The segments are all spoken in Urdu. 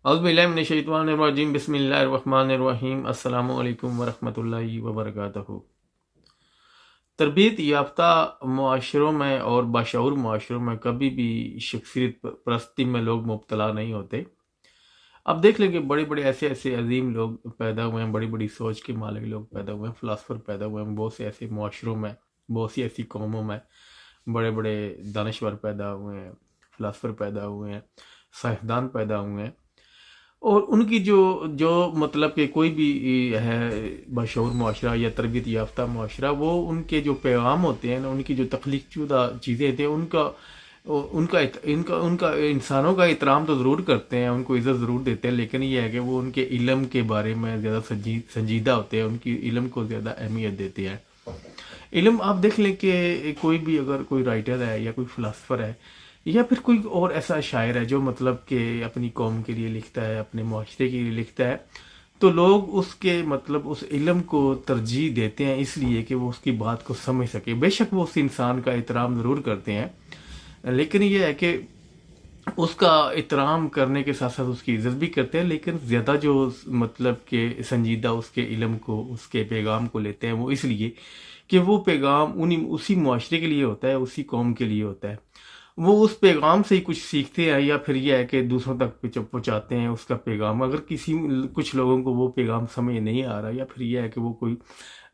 اعوذ باللہ من الشیطان الرجیم بسم اللہ الرحمن الرحیم السلام علیکم ورحمۃ اللہ وبرکاتہ۔ تربیت یافتہ معاشروں میں اور باشعور معاشروں میں کبھی بھی شخصیت پرستی میں لوگ مبتلا نہیں ہوتے۔ اب دیکھ لیں کہ بڑے بڑے ایسے عظیم لوگ پیدا ہوئے ہیں، بڑی بڑی سوچ کے مالک لوگ پیدا ہوئے ہیں، فلاسفر پیدا ہوئے ہیں، بہت سے ایسے معاشروں میں، بہت سی ایسی قوموں میں بڑے بڑے دانشور پیدا ہوئے ہیں، فلاسفر پیدا ہوئے ہیں، سائنسدان پیدا ہوئے ہیں، اور ان کی جو مطلب کہ کوئی بھی ہے بشعور معاشرہ یا تربیت یافتہ معاشرہ، وہ ان کے جو پیغام ہوتے ہیں نا، ان کی جو تخلیق شدہ چیزیں ہوتی ہیں، ان کا انسانوں کا احترام تو ضرور کرتے ہیں، ان کو عزت ضرور دیتے ہیں، لیکن یہ ہے کہ وہ ان کے علم کے بارے میں زیادہ سنجیدہ ہوتے ہیں، ان کی علم کو زیادہ اہمیت دیتے ہیں۔ علم آپ دیکھ لیں کہ کوئی بھی اگر کوئی رائٹر ہے یا کوئی فلاسفر ہے یا پھر کوئی اور ایسا شاعر ہے جو مطلب کہ اپنی قوم کے لیے لکھتا ہے، اپنے معاشرے کے لیے لکھتا ہے، تو لوگ اس کے مطلب اس علم کو ترجیح دیتے ہیں اس لیے کہ وہ اس کی بات کو سمجھ سکے۔ بے شک وہ اس انسان کا احترام ضرور کرتے ہیں، لیکن یہ ہے کہ اس کا احترام کرنے کے ساتھ ساتھ اس کی عزت بھی کرتے ہیں، لیکن زیادہ جو مطلب کہ سنجیدہ اس کے علم کو، اس کے پیغام کو لیتے ہیں، وہ اس لیے کہ وہ پیغام اسی معاشرے کے لیے ہوتا ہے، اسی قوم کے لیے ہوتا ہے۔ وہ اس پیغام سے ہی کچھ سیکھتے ہیں، یا پھر یہ ہے کہ دوسروں تک پہنچاتے ہیں اس کا پیغام۔ اگر کچھ لوگوں کو وہ پیغام سمجھ نہیں آ رہا، یا پھر یہ ہے کہ وہ کوئی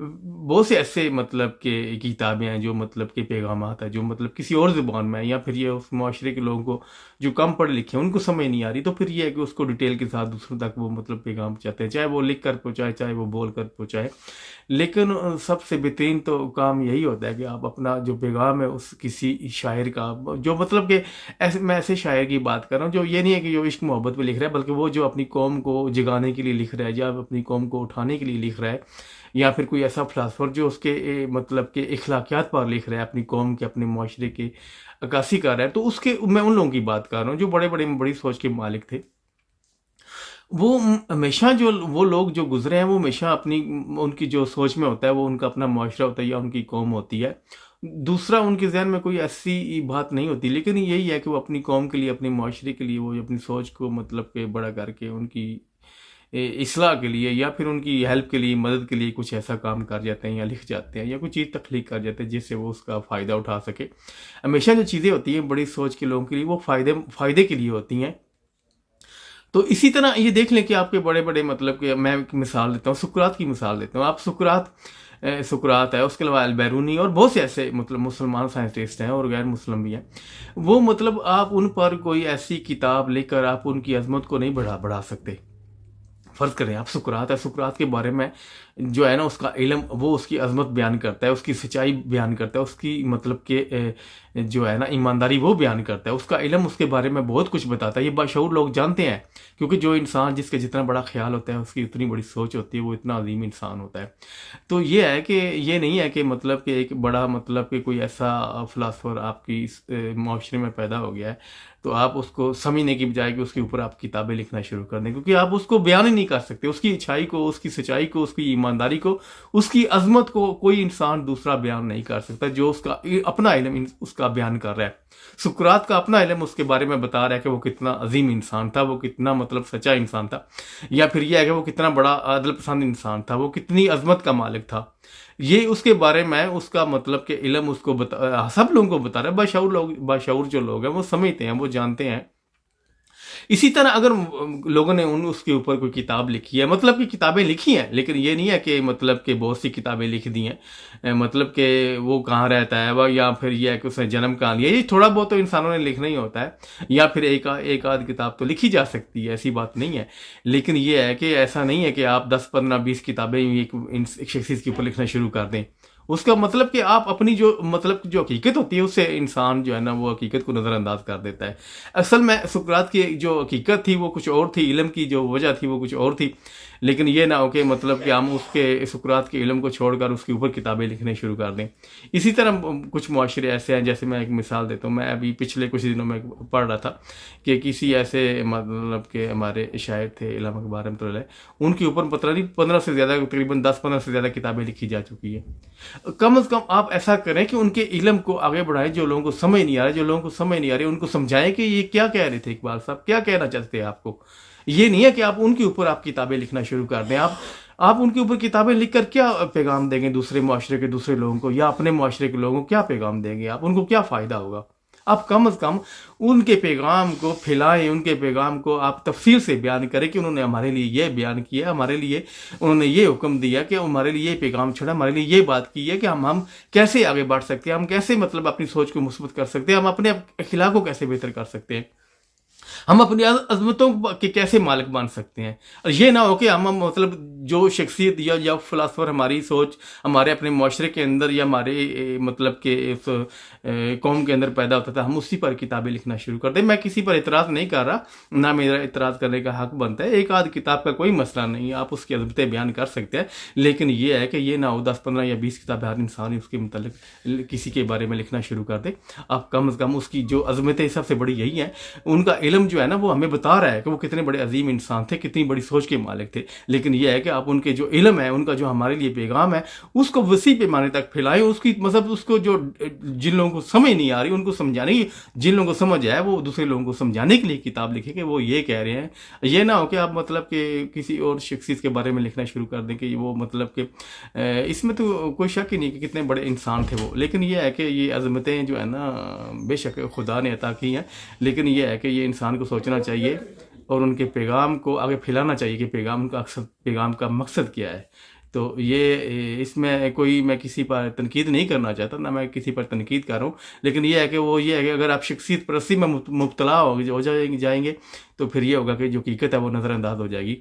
بہت سے ایسے مطلب کہ کتابیں ہیں جو مطلب کہ پیغامات ہیں جو مطلب کسی اور زبان میں ہیں، یا پھر یہ اس معاشرے کے لوگوں کو جو کم پڑھے لکھے ہیں ان کو سمجھ نہیں آ رہی، تو پھر یہ ہے کہ اس کو ڈیٹیل کے ساتھ دوسروں تک وہ مطلب پیغام پہنچاتے ہیں، چاہے وہ لکھ کر پہنچائے، چاہے وہ بول کر پہنچائے۔ لیکن سب سے بہترین تو کام یہی ہوتا ہے کہ آپ اپنا جو پیغام ہے اس کسی شاعر کا، جو مطلب کہ میں ایسے شاعر کی بات کر رہا ہوں جو یہ نہیں ہے کہ جو عشق محبت پہ لکھ رہا ہے، بلکہ وہ جو اپنی قوم کو جگانے کے لیے لکھ رہا ہے، یا اپنی قوم کو اٹھانے کے لیے لکھ رہا ہے، یا پھر کوئی ایسا فلاسفر جو اس کے مطلب کہ اخلاقیات پر لکھ رہا ہے، اپنی قوم کے، اپنے معاشرے کے عکاسی کر رہا ہے، تو اس کے میں ان لوگوں کی بات کر رہا ہوں جو بڑی سوچ کے مالک تھے۔ وہ ہمیشہ وہ لوگ جو گزرے ہیں، وہ ہمیشہ ان کی جو سوچ میں ہوتا ہے، وہ ان کا اپنا معاشرہ ہوتا ہے یا ان کی قوم ہوتی ہے، دوسرا ان کے ذہن میں کوئی ایسی بات نہیں ہوتی، لیکن یہی ہے کہ وہ اپنی قوم کے لیے، اپنے معاشرے کے لیے، وہ اپنی سوچ کو مطلب کہ بڑا کر کے ان کی اصلاح کے لیے یا پھر ان کی ہیلپ کے لیے، مدد کے لیے کچھ ایسا کام کر جاتے ہیں، یا لکھ جاتے ہیں، یا کوئی چیز تخلیق کر جاتے ہیں جس سے وہ اس کا فائدہ اٹھا سکے۔ ہمیشہ جو چیزیں ہوتی ہیں بڑی سوچ کے لوگوں کے لیے، وہ فائدے کے لیے ہوتی ہیں۔ تو اسی طرح یہ دیکھ لیں کہ آپ کے بڑے بڑے مطلب کہ میں ایک مثال دیتا ہوں، سقراط کی مثال دیتا ہوں۔ آپ سقراط ہے، اس کے علاوہ البیرونی اور بہت سے ایسے مطلب مسلمان سائنٹسٹ ہیں اور غیر مسلم بھی ہیں، وہ مطلب آپ ان پر کوئی ایسی کتاب لے کر آپ ان کی عظمت کو نہیں بڑھا سکتے۔ فرض کریں آپ سقراط کے بارے میں جو ہے نا، اس کا علم، وہ اس کی عظمت بیان کرتا ہے، اس کی سچائی بیان کرتا ہے، اس کی مطلب کہ جو ہے نا ایمانداری وہ بیان کرتا ہے، اس کا علم اس کے بارے میں بہت کچھ بتاتا ہے۔ یہ باشعور لوگ جانتے ہیں، کیونکہ جو انسان جس کا جتنا بڑا خیال ہوتا ہے، اس کی اتنی بڑی سوچ ہوتی ہے، وہ اتنا عظیم انسان ہوتا ہے۔ تو یہ ہے کہ یہ نہیں ہے کہ مطلب کہ ایک بڑا مطلب کہ کوئی ایسا فلاسفر آپ کی معاشرے میں پیدا ہو گیا ہے تو آپ اس کو سمجھنے کی بجائے کہ اس کے اوپر آپ کتابیں لکھنا شروع کر دیں، کیونکہ آپ اس کو بیان ہی نہیں کر سکتے، اس کی اچھائی کو، اس کی سچائی کو، اس کی ایمانداری کو، اس کی عظمت کو کوئی انسان دوسرا بیان نہیں کر سکتا جو اس کا اپنا علم اس کا بیان کر رہا ہے۔ سقراط کا اپنا علم اس کے بارے میں بتا رہا ہے کہ وہ کتنا عظیم انسان تھا، وہ کتنا مطلب سچا انسان تھا، یا پھر یہ ہے کہ وہ کتنا بڑا عدل پسند انسان تھا، وہ کتنی عظمت کا مالک تھا۔ یہ اس کے بارے میں اس کا مطلب کہ علم اس کو سب لوگوں کو بتا رہا ہے۔ باشعور جو لوگ ہیں وہ سمجھتے ہیں، وہ جانتے ہیں۔ اسی طرح اگر لوگوں نے اس کے اوپر کوئی کتاب لکھی ہے، مطلب کہ کتابیں لکھی ہیں، لیکن یہ نہیں ہے کہ مطلب کہ بہت سی کتابیں لکھ دی ہیں، مطلب کہ وہ کہاں رہتا ہے، یا پھر یہ ہے کہ اس نے جنم کہاں لیا، یہ تھوڑا بہت تو انسانوں نے لکھنا ہی ہوتا ہے، یا پھر ایک آدھ کتاب تو لکھی جا سکتی ہے، ایسی بات نہیں ہے۔ لیکن یہ ہے کہ ایسا نہیں ہے کہ آپ 10 15 20 کتابیں ایک شخصیت کے اوپر لکھنا شروع کر دیں۔ اس کا مطلب کہ آپ اپنی جو مطلب جو حقیقت ہوتی ہے، اس سے انسان جو ہے نا وہ حقیقت کو نظر انداز کر دیتا ہے۔ اصل میں سقراط کی جو حقیقت تھی وہ کچھ اور تھی، علم کی جو وجہ تھی وہ کچھ اور تھی، لیکن یہ نہ ہو کہ مطلب کہ ہم اس کے سقراط کے علم کو چھوڑ کر اس کے اوپر کتابیں لکھنے شروع کر دیں۔ اسی طرح کچھ معاشرے ایسے ہیں، جیسے میں ایک مثال دیتا ہوں، میں ابھی پچھلے کچھ دنوں میں پڑھ رہا تھا کہ کسی ایسے مطلب کہ ہمارے شاعر تھے علامہ اقبال رحمۃ اللہ علیہ، ان کے اوپر پتہ نہیں 15 سے زیادہ، تقریباً 10 15 سے زیادہ کتابیں لکھی جا چکی ہیں۔ کم از کم آپ ایسا کریں کہ ان کے علم کو آگے بڑھائیں، جو لوگوں کو سمجھ نہیں آ رہا ان کو سمجھائیں کہ یہ کیا کہہ رہے تھے اقبال صاحب، کیا کہنا چاہتے ہیں آپ کو۔ یہ نہیں ہے کہ آپ ان کے اوپر آپ کتابیں لکھنا شروع کر دیں. آپ ان کے اوپر کتابیں لکھ کر کیا پیغام دیں گے دوسرے معاشرے کے دوسرے لوگوں کو, یا اپنے معاشرے کے لوگوں کو کیا پیغام دیں گے آپ؟ ان کو کیا فائدہ ہوگا؟ آپ کم از کم ان کے پیغام کو پھیلائیں, ان کے پیغام کو آپ تفصیل سے بیان کریں کہ انہوں نے ہمارے لیے یہ بیان کیا, ہمارے لیے انہوں نے یہ حکم دیا, کہ ہمارے لیے یہ پیغام چھوڑا, ہمارے لیے یہ بات کی ہے کہ ہم کیسے آگے بڑھ سکتے ہیں, ہم کیسے مطلب اپنی سوچ کو مثبت کر سکتے ہیں, ہم اپنے اخلاق کو کیسے بہتر کر سکتے ہیں, ہم اپنی عظمتوں کے کیسے مالک بن سکتے ہیں. اور یہ نہ ہو کہ ہم مطلب جو شخصیت یا فلاسفر ہماری سوچ ہمارے اپنے معاشرے کے اندر یا ہمارے مطلب کہ اس قوم کے اندر پیدا ہوتا تھا, ہم اسی پر کتابیں لکھنا شروع کر دیں. میں کسی پر اعتراض نہیں کر رہا, نہ میرا اعتراض کرنے کا حق بنتا ہے, ایک آدھ کتاب کا کوئی مسئلہ نہیں ہے, آپ اس کی عظمتیں بیان کر سکتے ہیں, لیکن یہ ہے کہ یہ نہ ہو 10 15 یا 20 کتابیں ہر انسان اس کے متعلق کسی کے بارے میں لکھنا شروع کر دے. آپ کم از کم اس کی جو عظمتیں سب سے بڑی یہی ہیں, ان کا علم جو ہے نا وہ ہمیں بتا رہا ہے کہ وہ کتنے بڑے عظیم انسان تھے, کتنی بڑی سوچ کے مالک تھے. لیکن یہ ہے کہ آپ ان کے جو علم ہے, ان کا جو ہمارے لیے پیغام ہے, اس کو وسیع پیمانے تک پھیلائیں. اس کی مطلب اس کو جو جن لوگوں کو سمجھ نہیں آ رہی ان کو سمجھانے کی, جن لوگوں کو سمجھ آئے وہ دوسرے لوگوں کو سمجھانے کے لیے کتاب لکھیں کہ وہ یہ کہہ رہے ہیں. یہ نہ ہو کہ آپ مطلب کہ کسی اور شخصیت کے بارے میں لکھنا شروع کر دیں کہ وہ مطلب کہ اس میں تو کوئی شک ہی نہیں کہ کتنے بڑے انسان تھے وہ. لیکن یہ ہے کہ یہ عظمتیں جو ہے نا بے شک خدا نے عطا کی ہیں, لیکن یہ ہے کہ یہ انسان کو سوچنا چاہیے اور ان کے پیغام کو آگے پھیلانا چاہیے کہ پیغام کا مقصد کیا ہے. تو یہ اس میں میں کسی پر تنقید نہیں کرنا چاہتا, نہ میں کسی پر تنقید کر رہا ہوں, لیکن یہ ہے کہ اگر آپ شخصیت پرستی میں مبتلا ہو جائیں گے تو پھر یہ ہوگا کہ جو حقیقت ہے وہ نظر انداز ہو جائے گی.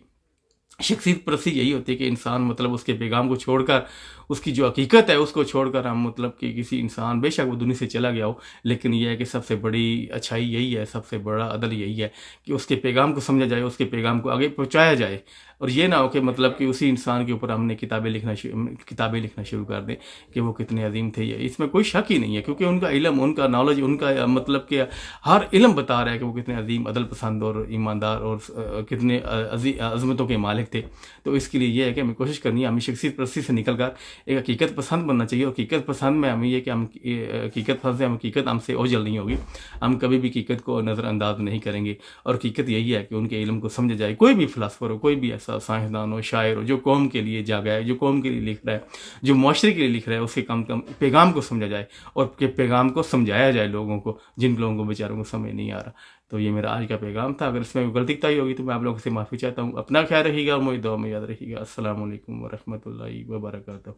شخصیت پرستی یہی ہوتی ہے کہ انسان مطلب اس کے پیغام کو چھوڑ کر, اس کی جو حقیقت ہے اس کو چھوڑ کر ہم مطلب کہ کسی انسان بے شک وہ دنیا سے چلا گیا ہو, لیکن یہ ہے کہ سب سے بڑی اچھائی یہی ہے, سب سے بڑا عدل یہی ہے کہ اس کے پیغام کو سمجھا جائے, اس کے پیغام کو آگے پہنچایا جائے. اور یہ نہ ہو کہ مطلب کہ اسی انسان کے اوپر ہم نے کتابیں لکھنا شروع کر دیں کہ وہ کتنے عظیم تھے. یہ اس میں کوئی شک ہی نہیں ہے, کیونکہ ان کا علم, ان کا نالج, ان کا مطلب کہ ہر علم بتا رہا ہے کہ وہ کتنے عظیم, عدل پسند اور ایماندار اور کتنے عظمتوں کے مالک تھے. تو اس کے لیے یہ ہے کہ ہمیں کوشش کرنی ہے, ہمیں شخصیت پرستی سے نکل کر ایک حقیقت پسند بننا چاہیے. اور حقیقت پسند میں ہمیں یہ کہ ہم حقیقت پسند سے حقیقت ہم سے اوجھل نہیں ہوگی, ہم کبھی بھی حقیقت کو نظر انداز نہیں کریں گے. اور حقیقت یہی ہے کہ ان کے علم کو سمجھا جائے. کوئی بھی فلاسفر ہو, کوئی بھی ایسا سائنسدان ہو, شاعر ہو, جو قوم کے لیے جاگا ہے, جو قوم کے لیے لکھ رہا ہے, جو معاشرے کے لیے لکھ رہا ہے, اس کے کم پیغام کو سمجھا جائے اور پیغام کو سمجھایا جائے لوگوں کو, جن لوگوں کو بیچاروں کو سمجھ نہیں آ رہا. تو یہ میرا آج کا پیغام تھا. اگر اس میں غلطی کوتاہی ہوگی تو میں آپ لوگوں سے معافی چاہتا ہوں. اپنا خیال رکھیے گا اور مجھے دعا میں یاد رکھیے گا. السلام علیکم ورحمۃ اللہ وبرکاتہ.